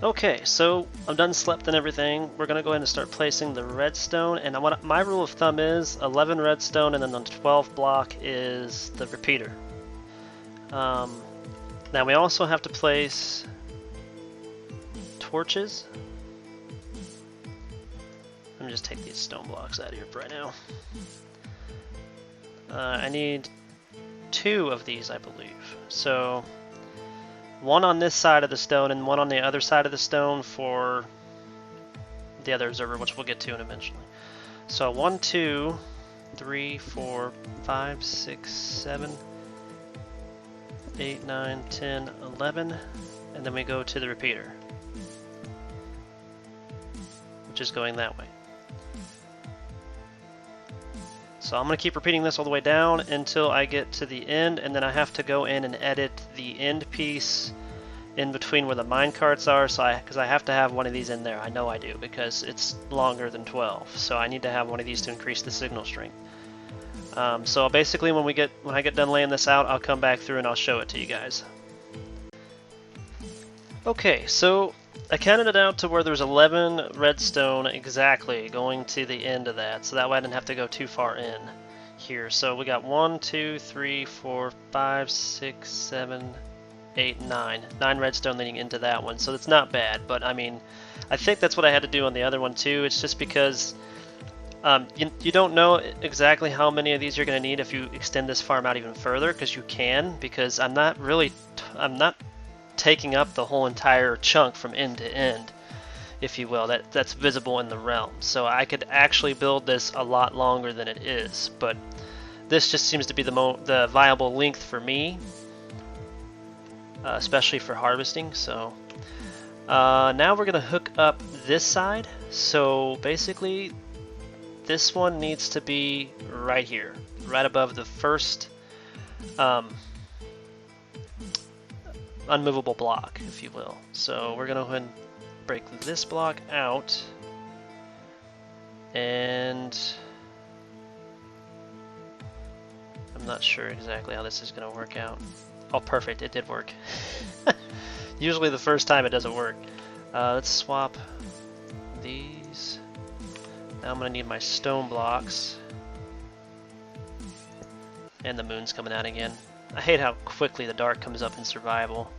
Okay, so I'm done slept and everything. We're gonna go ahead and start placing the redstone. And my rule of thumb is 11 redstone, and then the 12 block is the repeater. Now we also have to place torches. Let me just take these stone blocks out of here for right now. I need 2 of these, I believe. So one on this side of the stone and one on the other side of the stone for the other observer, which we'll get to eventually. So 1, 2, 3, 4, 5, 6, 7, 8, 9, 10, 11, and then we go to the repeater, which is going that way. So I'm going to keep repeating this all the way down until I get to the end, and then I have to go in and edit the end piece in between where the minecarts are, because I have to have one of these in there. I know I do, because it's longer than 12, so I need to have one of these to increase the signal strength. So basically when I get done laying this out, I'll come back through and I'll show it to you guys. Okay, so I counted it out to where there's 11 redstone exactly going to the end of that, so that way I didn't have to go too far in here. So we got 1, 2, 3, 4, 5, 6, 7, 8, 9. 9 redstone leading into that one, so it's not bad, but I mean, I think that's what I had to do on the other one too. It's just because you don't know exactly how many of these you're going to need if you extend this farm out even further, because you can, because I'm not taking up the whole entire chunk from end to end, if you will, that's visible in the realm. So I could actually build this a lot longer than it is, but this just seems to be the viable length for me, especially for harvesting. So now we're going to hook up this side. So basically this one needs to be right here, right above the first unmovable block, if you will. So we're going to go ahead and break this block out, and I'm not sure exactly how this is going to work out. Oh, perfect, it did work. Usually the first time it doesn't work. Let's swap these. Now I'm going to need my stone blocks. And the moon's coming out again. I hate how quickly the dark comes up in survival.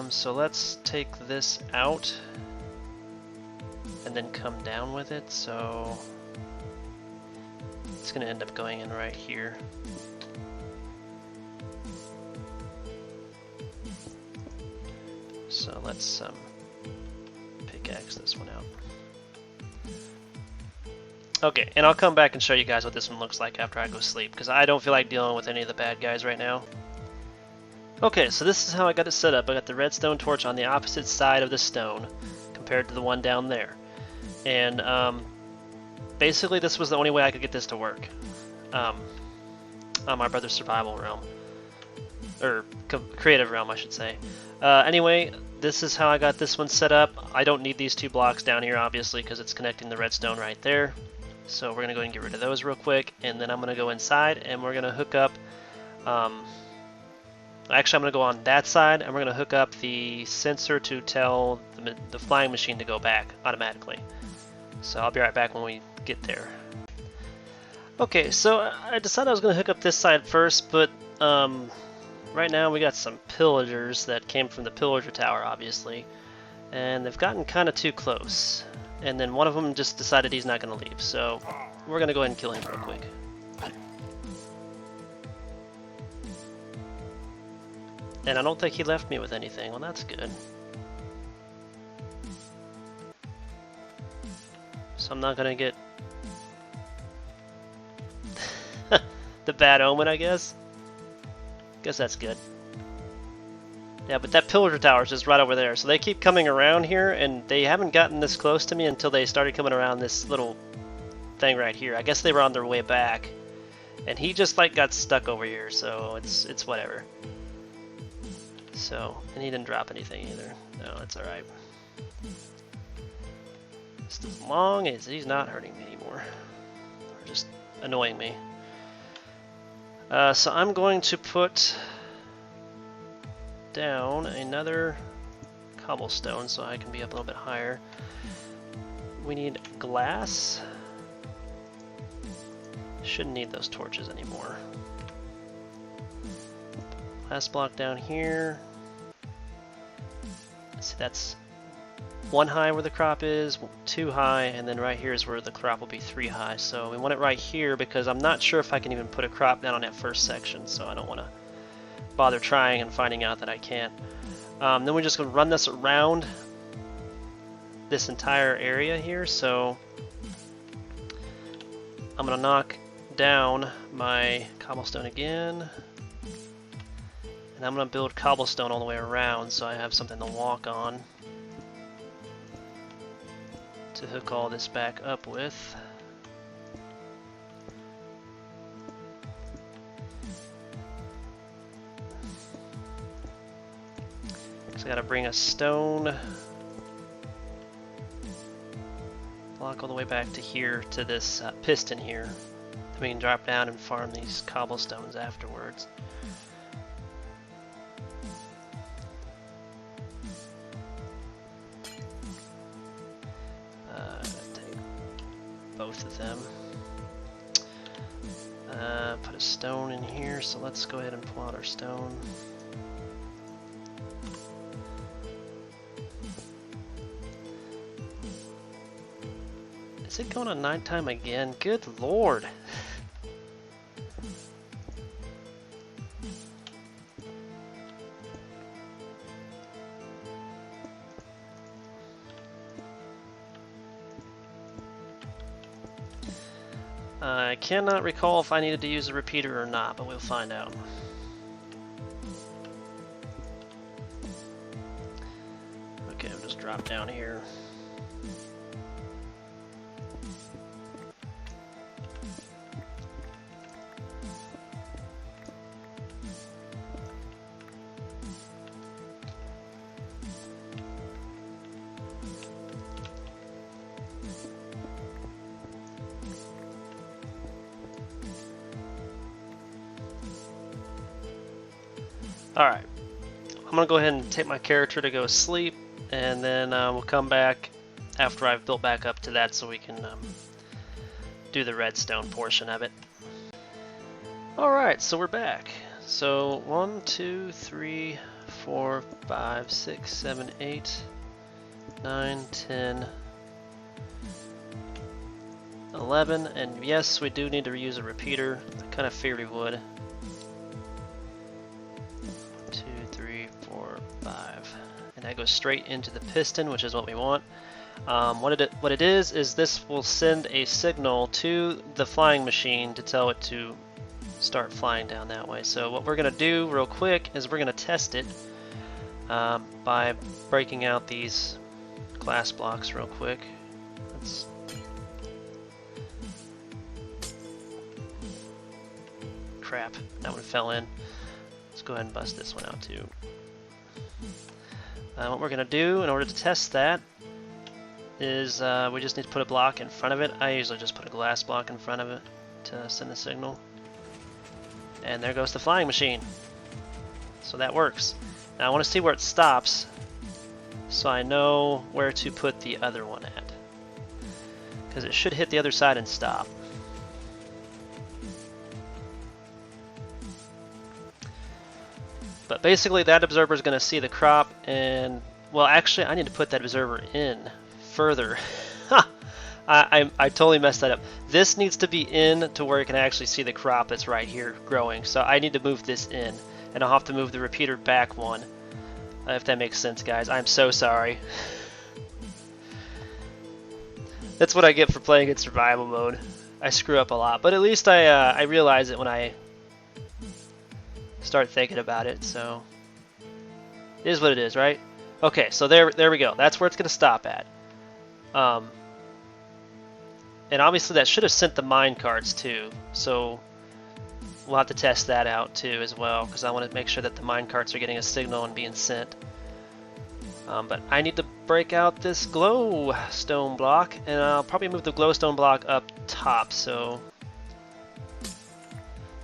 So let's take this out and then come down with it. So it's going to end up going in right here. So let's pickaxe this one out. Okay, and I'll come back and show you guys what this one looks like after I go sleep, because I don't feel like dealing with any of the bad guys right now. Okay, so this is how I got it set up. I got the redstone torch on the opposite side of the stone compared to the one down there. And basically this was the only way I could get this to work on my brother's survival realm. Or creative realm, I should say. Anyway, this is how I got this one set up. I don't need these 2 blocks down here, obviously, because it's connecting the redstone right there. So we're going to go ahead and get rid of those real quick, and then I'm going to go inside and we're going to hook up, actually I'm going to go on that side and we're going to hook up the sensor to tell the flying machine to go back automatically. So I'll be right back when we get there. Okay, so I decided I was going to hook up this side first, but right now we got some pillagers that came from the pillager tower, obviously, and they've gotten kind of too close. And then one of them just decided he's not going to leave, so we're going to go ahead and kill him real quick. And I don't think he left me with anything. Well, that's good. So I'm not going to get the bad omen, I guess. Guess that's good. Yeah, but that pillager tower is just right over there. So they keep coming around here, and they haven't gotten this close to me until they started coming around this little thing right here. I guess they were on their way back. And he just like got stuck over here, so it's whatever. So, and he didn't drop anything either. No, it's alright. Just as long as he's not hurting me anymore. Or just annoying me. So I'm going to put down another cobblestone so I can be up a little bit higher. We need glass. Shouldn't need those torches anymore. Last block down here. See, that's 1 high where the crop is, 2 high, and then right here is where the crop will be 3 high. So we want it right here because I'm not sure if I can even put a crop down on that first section, so I don't want to bother trying and finding out that I can't. Then we're just going to run this around this entire area here. So I'm going to knock down my cobblestone again, and I'm going to build cobblestone all the way around so I have something to walk on to hook all this back up with. So I gotta bring a stone block all the way back to here to this piston here. Then we can drop down and farm these cobblestones afterwards. Take both of them. Put a stone in here, so let's go ahead and pull out our stone. Is it going on nighttime again? Good lord! I cannot recall if I needed to use a repeater or not, but we'll find out. Okay, I'll just drop down here. Alright, I'm going to go ahead and take my character to go sleep, and then we'll come back after I've built back up to that so we can do the redstone portion of it. Alright, so we're back. So 1, 2, 3, 4, 5, 6, 7, 8, 9, 10, 11, and yes, we do need to reuse a repeater. I kind of figured we would. 2, 3, 4, 5, and that goes straight into the piston, which is what we want. What it is this will send a signal to the flying machine to tell it to start flying down that way. So what we're going to do real quick is we're going to test it by breaking out these glass blocks real quick. Crap, that one fell in. Let's go ahead and bust this one out too. What we're going to do in order to test that is we just need to put a block in front of it. I usually just put a glass block in front of it to send the signal. And there goes the flying machine. So that works. Now I want to see where it stops so I know where to put the other one at. Because it should hit the other side and stop. But basically that observer is going to see the crop and, well, actually I need to put that observer in further. I totally messed that up. This needs to be in to where it can actually see the crop that's right here growing. So I need to move this in, and I'll have to move the repeater back one, if that makes sense, guys. I'm so sorry. That's what I get for playing in survival mode. I screw up a lot, but at least I realize it when I start thinking about it. So it is what it is, right? Okay, so there we go. That's where it's gonna stop at. And obviously that should have sent the mine carts too, so we'll have to test that out too as well, because I want to make sure that the mine carts are getting a signal and being sent. But I need to break out this glowstone block, and I'll probably move the glowstone block up top, so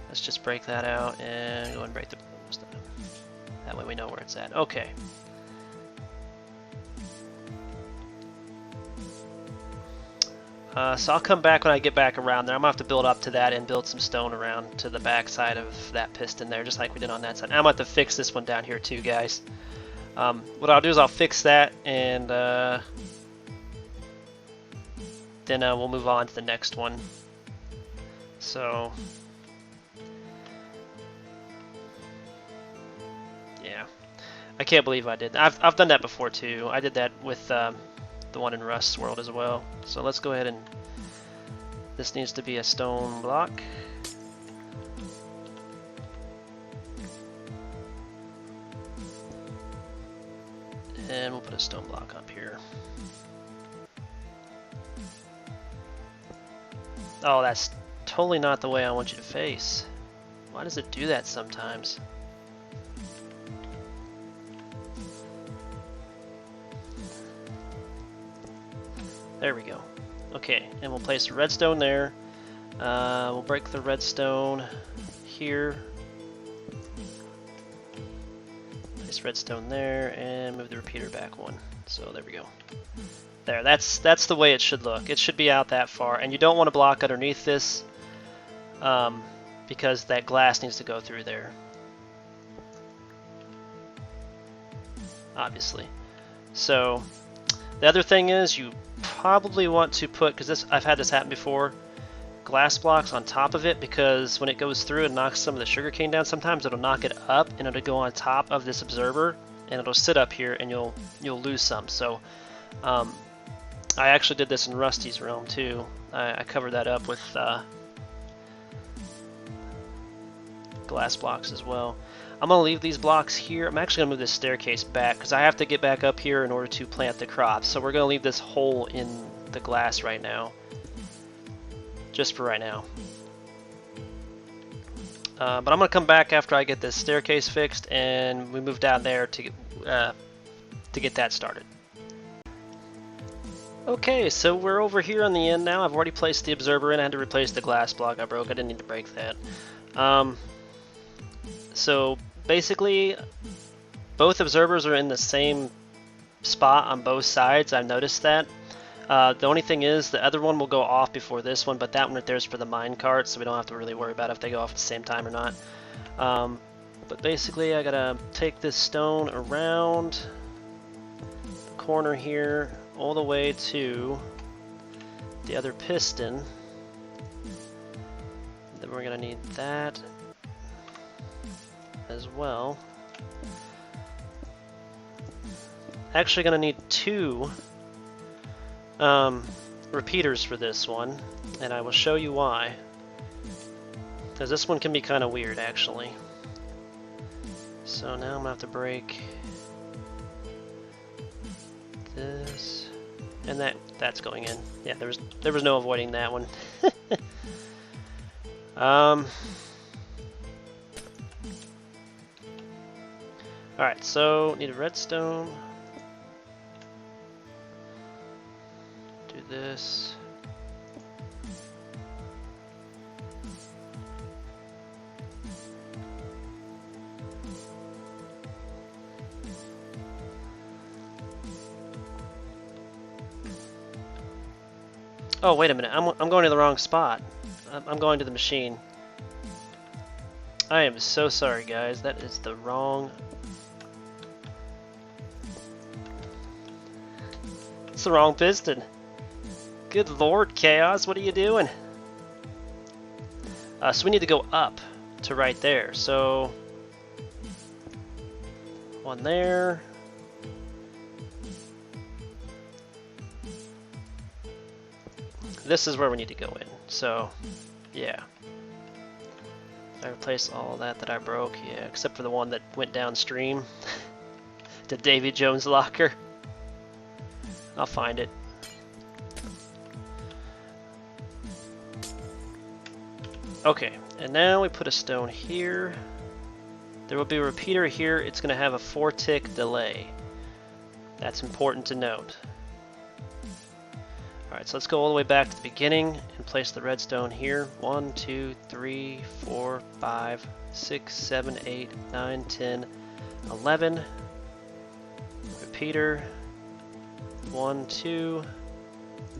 let's just break that out and go and break the glowstone. That way we know where it's at. Okay. So I'll come back when I get back around there. I'm going to have to build up to that and build some stone around to the back side of that piston there, just like we did on that side. I'm going to have to fix this one down here too, guys. What I'll do is I'll fix that, and then we'll move on to the next one. So, yeah. I can't believe I did that. I've done that before too. I did that with the one in Rust's world as well. So let's go ahead and... This needs to be a stone block. And we'll put a stone block up here. Oh, that's totally not the way I want you to face. Why does it do that sometimes? There we go. Okay, and we'll place redstone there. We'll break the redstone here. Place redstone there, and move the repeater back one. So there we go. There, that's the way it should look. It should be out that far, and you don't want to block underneath this because that glass needs to go through there. Obviously. So the other thing is you probably want to put, because I've had this happen before, glass blocks on top of it, because when it goes through and knocks some of the sugarcane down, sometimes it'll knock it up and it'll go on top of this observer and it'll sit up here and you'll lose some. So I actually did this in Rusty's realm too. I covered that up with glass blocks as well. I'm going to leave these blocks here. I'm actually going to move this staircase back because I have to get back up here in order to plant the crops. So we're going to leave this hole in the glass right now. Just for right now. But I'm going to come back after I get this staircase fixed and we move down there to get that started. Okay, so we're over here on the end now. I've already placed the observer in. I had to replace the glass block I broke. I didn't need to break that. So basically, both observers are in the same spot on both sides. I've noticed that. The only thing is the other one will go off before this one, but that one right there is for the mine cart, so we don't have to really worry about if they go off at the same time or not. But basically, I gotta take this stone around the corner here all the way to the other piston. Then we're gonna need that as well. Actually gonna need two repeaters for this one, and I will show you why, because this one can be kind of weird actually. So now I'm gonna have to break this, and that's going in. Yeah, there was no avoiding that one. Alright, so need a redstone. Do this. Oh, wait a minute. I'm going to the wrong spot. I'm going to the machine. I am so sorry, guys. That is the wrong... It's the wrong piston. Good lord, Chaos, what are you doing? So we need to go up to right there. So one there. This is where we need to go in. So yeah. I replaced all that I broke, yeah, except for the one that went downstream. The Davy Jones locker. I'll find it. Okay, and now we put a stone here. There will be a repeater here. It's going to have a 4-tick delay. That's important to note. Alright, so let's go all the way back to the beginning and place the redstone here. 1, 2, 3, 4, 5, 6, 7, 8, 9, 10, 11. Repeater. 1, 2,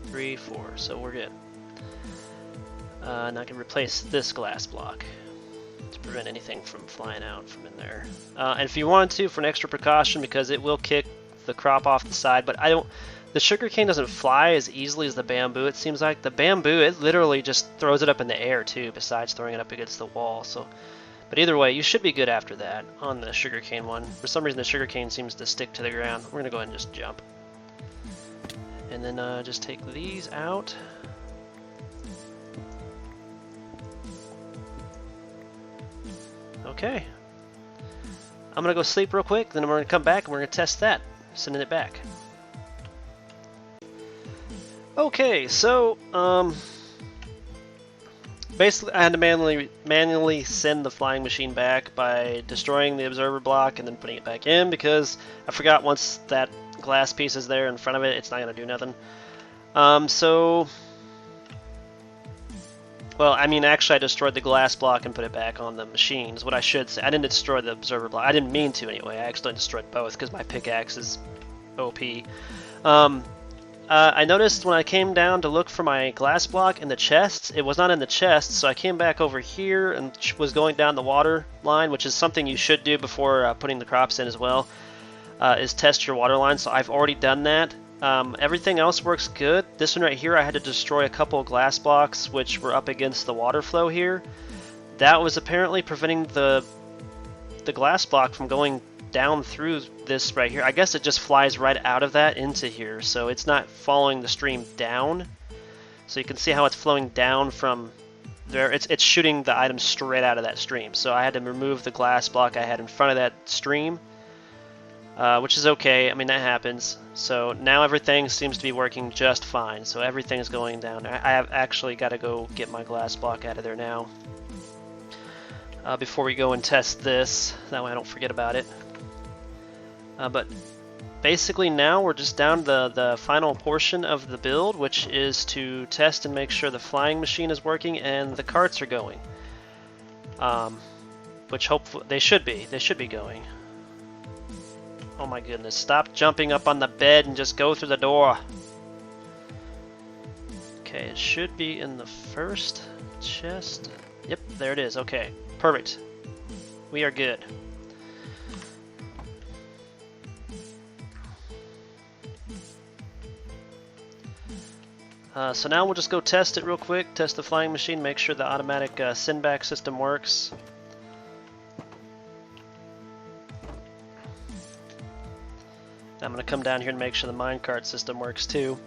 3, 4. So we're good. And I can replace this glass block to prevent anything from flying out from in there. And if you wanted to, for an extra precaution, because it will kick the crop off the side, but I don't. The sugarcane doesn't fly as easily as the bamboo. It seems like the bamboo, it literally just throws it up in the air too, besides throwing it up against the wall. So, but either way, you should be good after that on the sugarcane one. For some reason, the sugarcane seems to stick to the ground. We're gonna go ahead and just jump, and then just take these out. Okay. I'm gonna go sleep real quick, then we're gonna come back and we're gonna test that, sending it back. Okay, so basically I had to manually send the flying machine back by destroying the observer block and then putting it back in, because I forgot once that glass piece is there in front of it, it's not gonna do nothing. Well, I mean, actually I destroyed the glass block and put it back on the machine, is what I should say. I didn't destroy the observer block. I didn't mean to anyway. I actually destroyed both because my pickaxe is OP. I noticed when I came down to look for my glass block in the chests, it was not in the chest, so I came back over here and was going down the water line, which is something you should do before putting the crops in as well, is test your water line, so I've already done that. Everything else works good. This one right here, I had to destroy a couple of glass blocks which were up against the water flow here. That was apparently preventing the glass block from going down through this right here. I guess it just flies right out of that into here, so it's not following the stream down. So you can see how it's flowing down from there. It's shooting the item straight out of that stream. So I had to remove the glass block I had in front of that stream, which is okay. I mean, that happens. So now everything seems to be working just fine. So everything's going down. I have actually got to go get my glass block out of there now before we go and test this. That way I don't forget about it. But basically now we're just down to the final portion of the build, which is to test and make sure the flying machine is working and the carts are going. Which hopefully they should be going. Oh my goodness, stop jumping up on the bed and just go through the door. Okay, it should be in the first chest. Yep, there it is. Okay, perfect. We are good. So now we'll just go test it real quick, test the flying machine, make sure the automatic send back system works. I'm going to come down here and make sure the minecart system works too.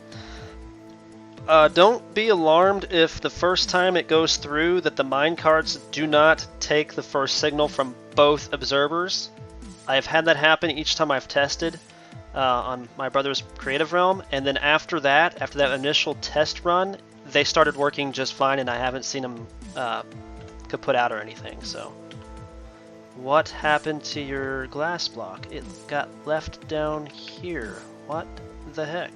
Don't be alarmed if the first time it goes through that the minecarts do not take the first signal from both observers. I have had that happen each time I've tested on my brother's creative realm, and then after that initial test run, they started working just fine, and I haven't seen them kaput out or anything. So, what happened to your glass block? It got left down here. What the heck?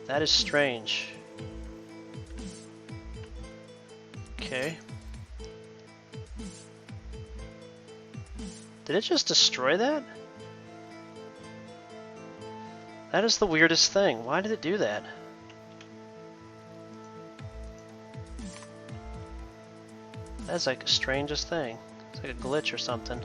That is strange. Okay. Did it just destroy that? That is the weirdest thing. Why did it do that? That's like the strangest thing. It's like a glitch or something.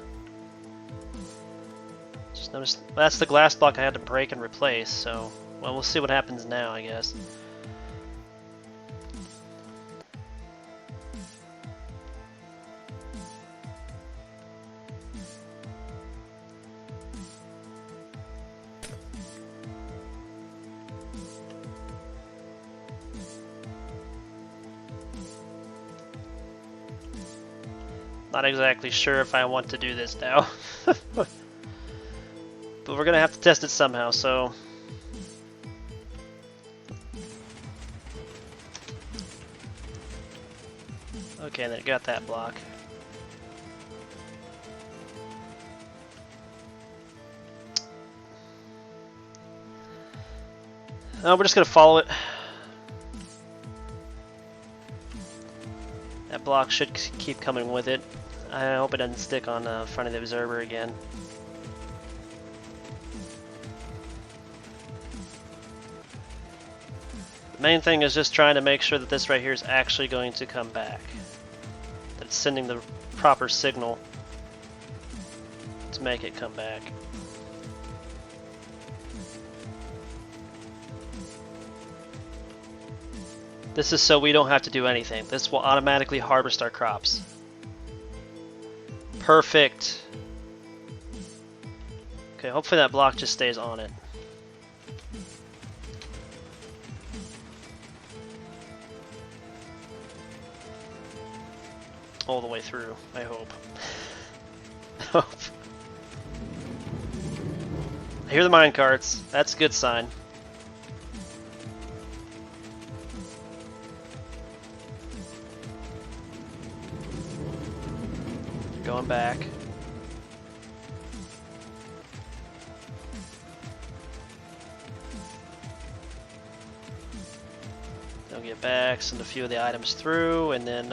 Just noticed that's the glass block I had to break and replace, so well, we'll see what happens now, I guess. Not exactly sure if I want to do this now. But we're gonna have to test it somehow, so okay, then it got that block. We're just gonna follow it. That block should keep coming with it. I hope it doesn't stick on the front of the observer again. The main thing is just trying to make sure that this right here is actually going to come back. That it's sending the proper signal to make it come back. This is so we don't have to do anything. This will automatically harvest our crops. Perfect. Okay, hopefully that block just stays on it. All the way through, I hope. I hear the mine carts. That's a good sign. Going back. They'll get back, send a few of the items through, and then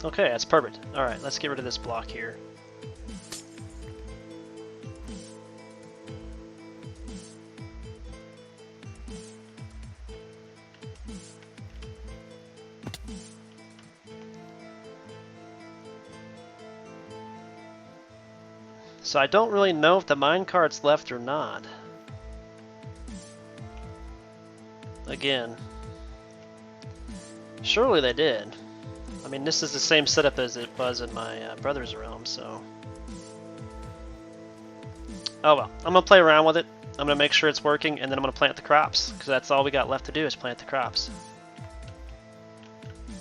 okay, that's perfect. Alright, let's get rid of this block here. So I don't really know if the minecart's left or not. Again. Surely they did. I mean, this is the same setup as it was in my brother's realm, so... Oh well, I'm going to play around with it. I'm going to make sure it's working, and then I'm going to plant the crops, because that's all we got left to do is plant the crops.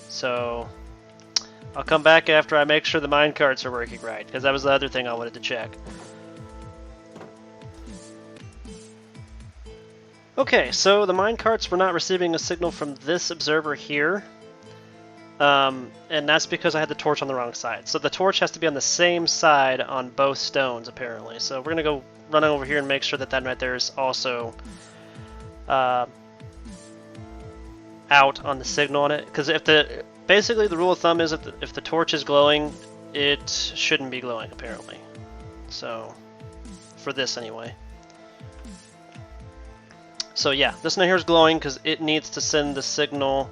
So... I'll come back after I make sure the minecarts are working right, because that was the other thing I wanted to check. Okay, so the minecarts were not receiving a signal from this observer here, and that's because I had the torch on the wrong side. So the torch has to be on the same side on both stones, apparently. So we're going to go run over here and make sure that that right there is also out on the signal on it, because if the... Basically, the rule of thumb is if the torch is glowing, it shouldn't be glowing, apparently. So, for this anyway. So yeah, this one here is glowing because it needs to send the signal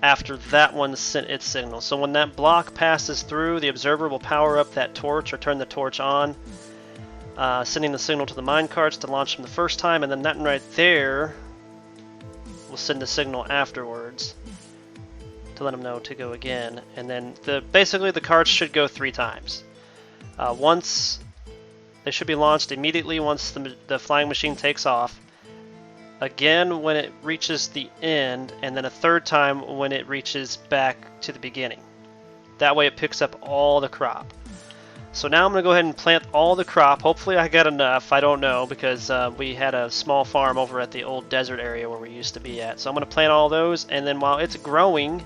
after that one sent its signal. So when that block passes through, the observer will power up that torch or turn the torch on, sending the signal to the minecarts to launch them the first time, and then that one right there will send the signal afterwards to let them know to go again, and then basically the carts should go 3 times. Once they should be launched immediately once the flying machine takes off, again when it reaches the end, and then a 3rd time when it reaches back to the beginning. That way it picks up all the crop. So now I'm going to go ahead and plant all the crop. Hopefully I got enough, I don't know, because we had a small farm over at the old desert area where we used to be at. So I'm going to plant all those, and then while it's growing,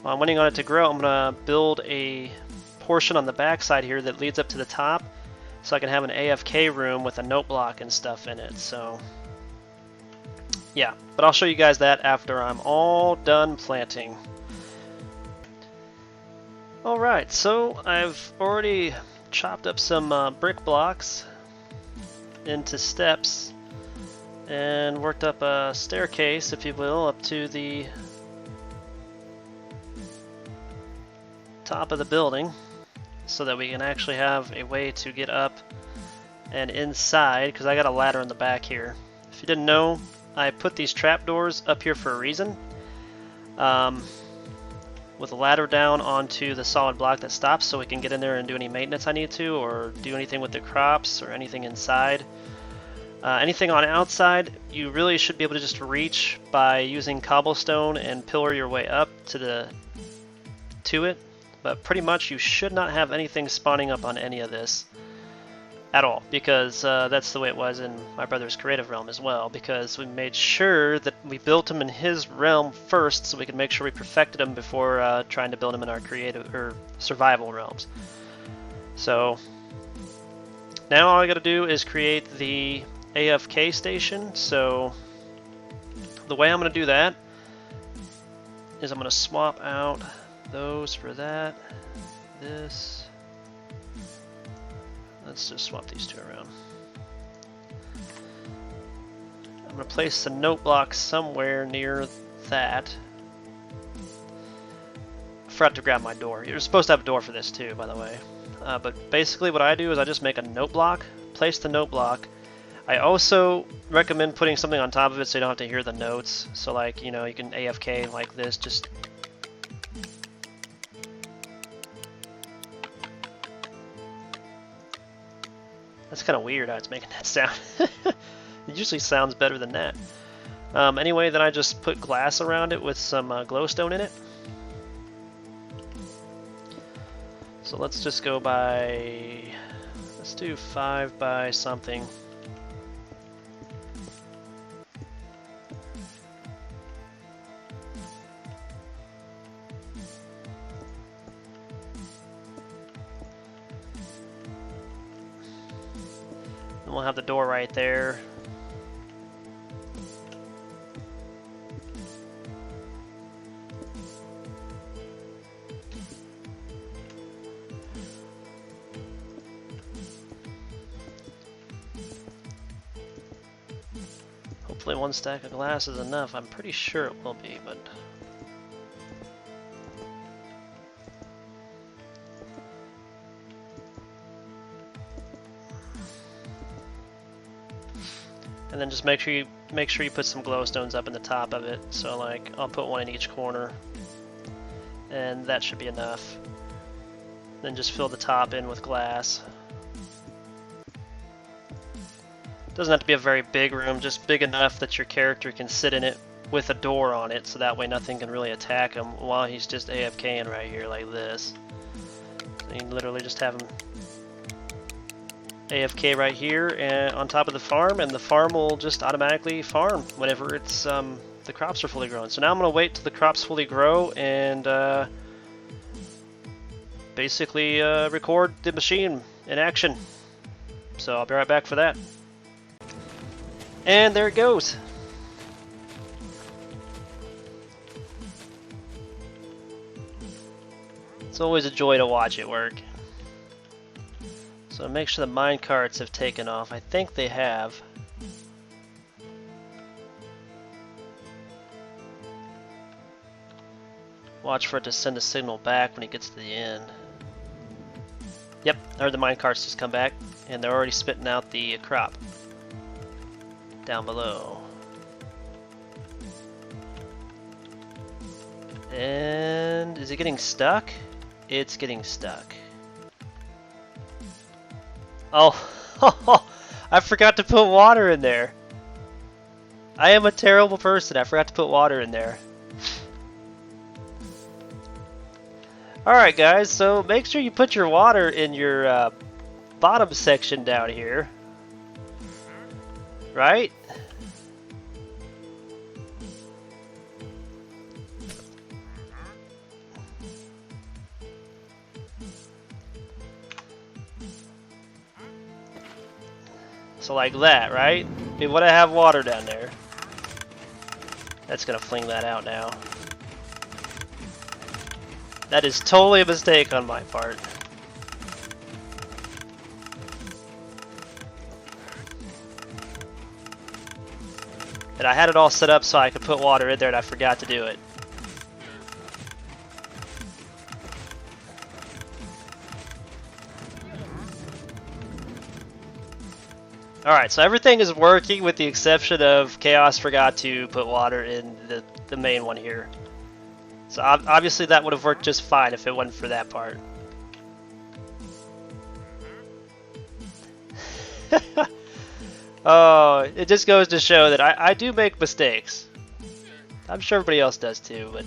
while I'm waiting on it to grow, I'm going to build a portion on the back side here that leads up to the top so I can have an AFK room with a note block and stuff in it. So yeah, but I'll show you guys that after I'm all done planting. Alright, so I've already chopped up some brick blocks into steps and worked up a staircase, if you will, up to the top of the building so that we can actually have a way to get up and inside, because I got a ladder in the back here. If you didn't know, I put these trapdoors up here for a reason, with a ladder down onto the solid block that stops so we can get in there and do any maintenance I need to, or do anything with the crops or anything inside. Anything on outside you really should be able to just reach by using cobblestone and pillar your way up to it. But pretty much you should not have anything spawning up on any of this at all, because that's the way it was in my brother's creative realm as well, because we made sure that we built him in his realm first so we could make sure we perfected him before trying to build him in our creative or survival realms. So now all I gotta do is create the AFK station. So the way I'm going to do that is I'm going to swap out those for that. This. Let's just swap these two around. I'm going to place the note block somewhere near that. I forgot to grab my door. You're supposed to have a door for this too, by the way. But basically what I do is I just make a note block, place the note block. I also recommend putting something on top of it so you don't have to hear the notes. So like, you know, you can AFK like this, just... That's kind of weird how it's making that sound. It usually sounds better than that. Anyway, then I just put glass around it with some glowstone in it. So let's just go by... Let's do 5 by something. And we'll have the door right there. Hopefully one stack of glass is enough. I'm pretty sure it will be, but... And then just make sure you put some glowstones up in the top of it. So like I'll put one in each corner, and that should be enough. Then just fill the top in with glass. Doesn't have to be a very big room, just big enough that your character can sit in it with a door on it, so that way nothing can really attack him while he's just AFKing right here like this. So you can literally just have him AFK right here and on top of the farm, and the farm will just automatically farm whenever it's the crops are fully grown. So now I'm going to wait till the crops fully grow and basically record the machine in action. So I'll be right back for that. And there it goes. It's always a joy to watch it work. So make sure the mine carts have taken off. I think they have. Watch for it to send a signal back when it gets to the end. Yep, I heard the mine carts just come back, and they're already spitting out the crop down below. And is it getting stuck? It's getting stuck. Oh, I forgot to put water in there. I am a terrible person. I forgot to put water in there. Alright guys, so make sure you put your water in your bottom section down here. Right? So like that, right? We want to have water down there. That's gonna fling that out now. That is totally a mistake on my part. And I had it all set up so I could put water in there and I forgot to do it. Alright, so everything is working with the exception of Chaos forgot to put water in the main one here. So obviously that would have worked just fine if it wasn't for that part. Oh, it just goes to show that I do make mistakes. I'm sure everybody else does too, but...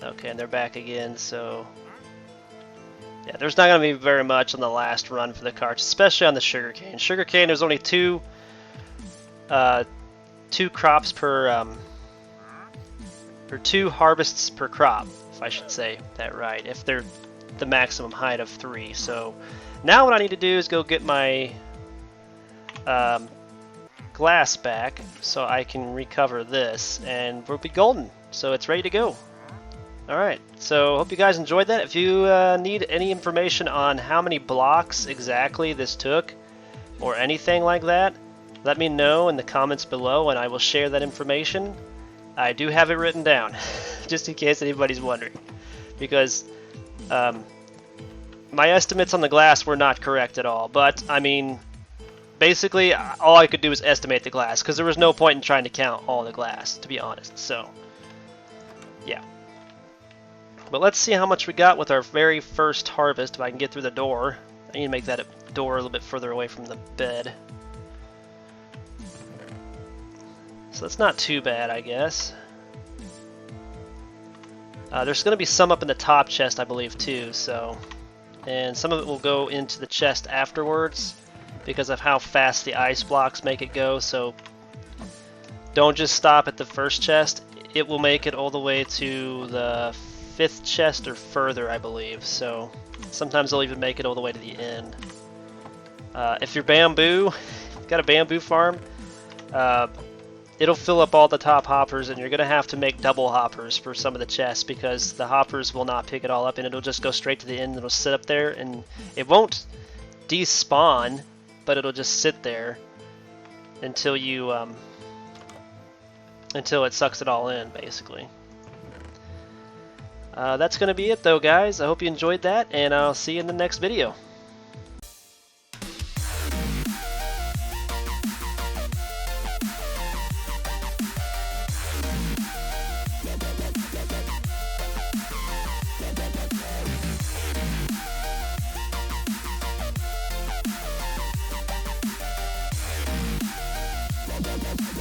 Okay, and they're back again, so... Yeah, there's not going to be very much on the last run for the carts, especially on the sugarcane. Sugarcane, there's only two crops per... or 2 harvests per crop, if I should say that right, if they're the maximum height of 3. So now what I need to do is go get my glass back so I can recover this, and we'll be golden. So it's ready to go. Alright, so hope you guys enjoyed that. If you need any information on how many blocks exactly this took, or anything like that, let me know in the comments below and I will share that information. I do have it written down, just in case anybody's wondering, because my estimates on the glass were not correct at all. But, I mean, basically, all I could do was estimate the glass, because there was no point in trying to count all the glass, to be honest. So, yeah. But let's see how much we got with our very first harvest, if I can get through the door. I need to make that door a little bit further away from the bed. So that's not too bad, I guess. There's going to be some up in the top chest, I believe, too. So, and some of it will go into the chest afterwards because of how fast the ice blocks make it go. So don't just stop at the first chest. It will make it all the way to the 5th chest or further, I believe. So sometimes they'll even make it all the way to the end. If you're bamboo, got a bamboo farm, it'll fill up all the top hoppers, and you're going to have to make double hoppers for some of the chests because the hoppers will not pick it all up, and it'll just go straight to the end. It'll sit up there, and it won't despawn, but it'll just sit there until you until it sucks it all in, basically. That's going to be it, though, guys. I hope you enjoyed that, and I'll see you in the next video.